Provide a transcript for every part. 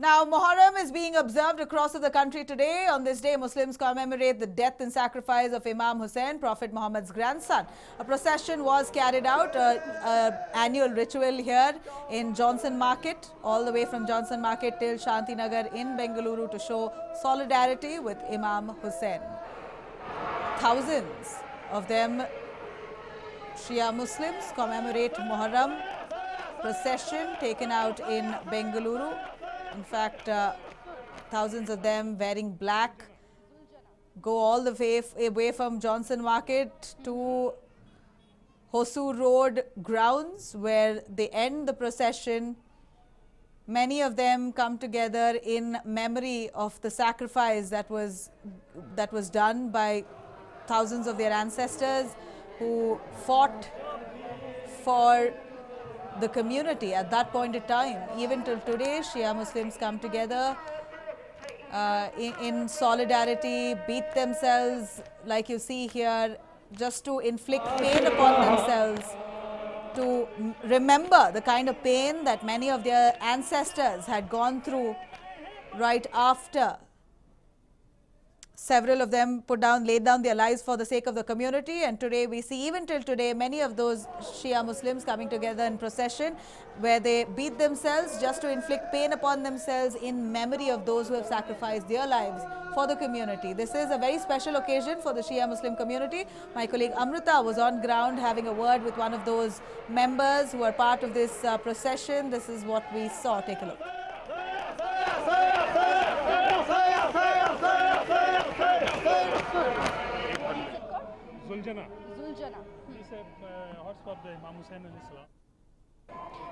Now, Muharram is being observed across the country today. On this day, Muslims commemorate the death and sacrifice of Imam Hussain, Prophet Muhammad's grandson. A procession was carried out, an annual ritual here in Johnson Market, all the way from Johnson Market till Shantinagar in Bengaluru to show solidarity with Imam Hussain. Thousands of them, Shia Muslims, commemorate Muharram procession taken out in Bengaluru. In fact, thousands of them wearing black go all the way away from Johnson Market to Hosur Road grounds, where they end the procession. Many of them come together in memory of the sacrifice that was done by thousands of their ancestors who fought for the community at that point in time. Even till today, Shia Muslims come together in solidarity, beat themselves, like you see here, just to inflict pain upon themselves, to remember the kind of pain that many of their ancestors had gone through right after. Several of them laid down their lives for the sake of the community, and today we see, even till today, many of those Shia Muslims coming together in procession where they beat themselves just to inflict pain upon themselves in memory of those who have sacrificed their lives for the community. This is a very special occasion for the Shia Muslim community. My colleague Amrita was on ground having a word with one of those members who are part of this procession. This is what we saw. Take a look. Zuljana. It's a hotspot the Imam Hussain and Islam.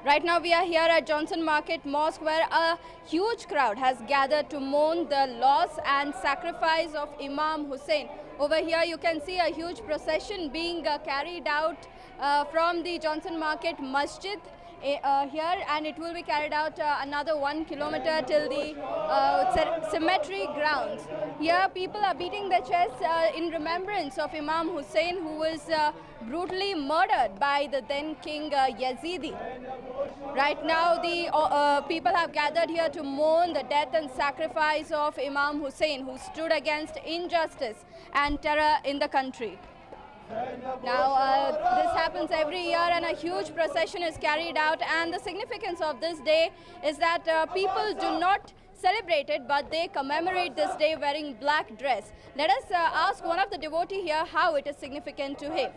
Right now we are here at Johnson Market Mosque, where a huge crowd has gathered to mourn the loss and sacrifice of Imam Hussain. Over here you can see a huge procession being carried out from the Johnson Market Masjid here, and it will be carried out another 1 kilometer till the cemetery grounds. Here people are beating their chests in remembrance of Imam Hussain, who was brutally murdered by the then King Yazidi. Right now the people have gathered here to mourn the death and sacrifice of Imam Hussain, who stood against injustice and terror in the country. Now this happens every year, and a huge procession is carried out, and the significance of this day is that people do not celebrate it, but they commemorate this day wearing black dress. Let us ask one of the devotees here how it is significant to him.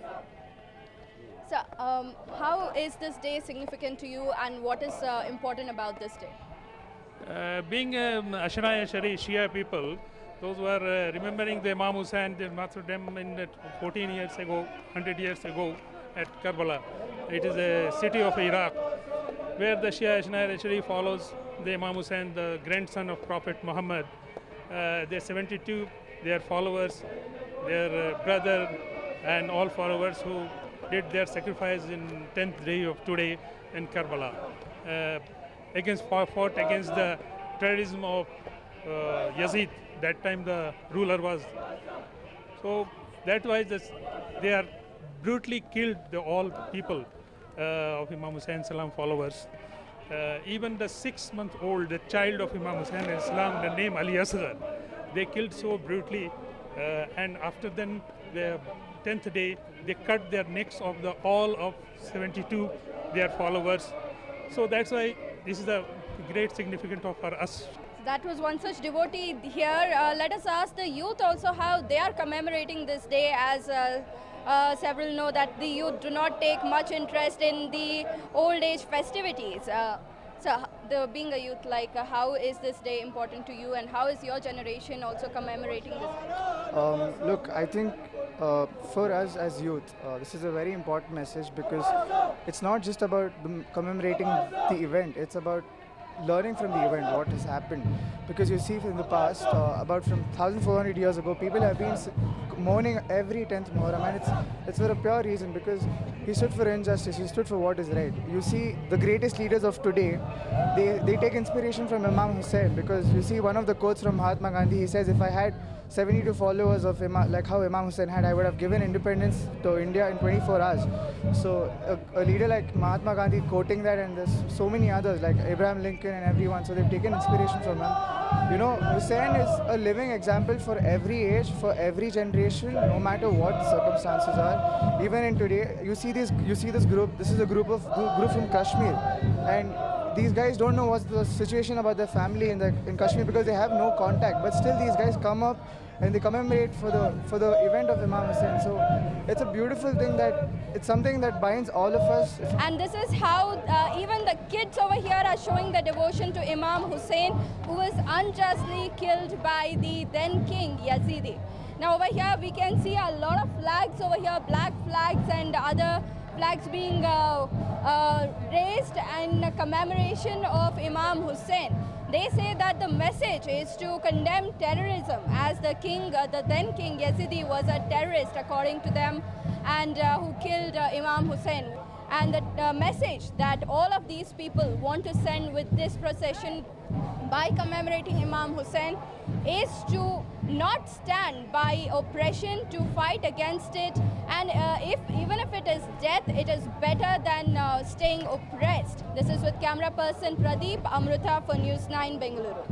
So how is this day significant to you, and what is important about this day? Being Ashara Ashari Shia people, those who are remembering the Imam Hussain, they martyred them in 14 years ago, 100 years ago at Karbala. It is a city of Iraq where the Shia Ashari follows the Imam Hussain, the grandson of Prophet Mohammed. They're 72, their followers, their brother and all followers who did their sacrifice in 10th day of today in Karbala. Fought against the terrorism of Yazid. That time the ruler was. So that why they are brutally killed, all people of Imam Hussain Salam followers. Even the 6-month-old, the child of Imam Hussain Islam, the name Ali Asghar, they killed so brutally, and after then the 10th day they cut their necks of all of 72 their followers. So that's why this is a great significance for us. That was one such devotee here. Let us ask the youth also how they are commemorating this day, as several know that the youth do not take much interest in the old age festivities. So being a youth, like how is this day important to you, and how is your generation also commemorating this? Look, I think for us as youth, this is a very important message, because it's not just about commemorating the event, it's about learning from the event what has happened. Because you see in the past, about from 1400 years ago, people have been mourning every 10th Muharram, and it's for a pure reason, because He stood for injustice. He stood for what is right. You see, the greatest leaders of today, they take inspiration from Imam Hussain, because you see one of the quotes from Mahatma Gandhi. He says, if I had 72 followers of Imam, like how Imam Hussain had, I would have given independence to India in 24 hours. So a leader like Mahatma Gandhi quoting that, and there's so many others like Abraham Lincoln and everyone. So they've taken inspiration from him. You know, Hussain is a living example for every age, for every generation, no matter what the circumstances are. Even in today, you see this group. This is a group from Kashmir, and these guys don't know what's the situation about their family in Kashmir, because they have no contact. But still, these guys come up and they commemorate for the event of Imam Hussain. So it's a beautiful thing, that it's something that binds all of us. And this is how even the kids over here are showing the devotion to Imam Hussain, who was unjustly killed by the then king Yazidi. Now over here we can see a lot of flags over here, black flags and other flags being raised in commemoration of Imam Hussain. They say that the message is to condemn terrorism, as the king, the then king Yazidi, was a terrorist according to them, and who killed Imam Hussain. And the message that all of these people want to send with this procession by commemorating Imam Hussain is to not stand by oppression, to fight against it, and even if it is death, it is better than staying oppressed. This is with camera person Pradeep Amruta for News 9 Bengaluru.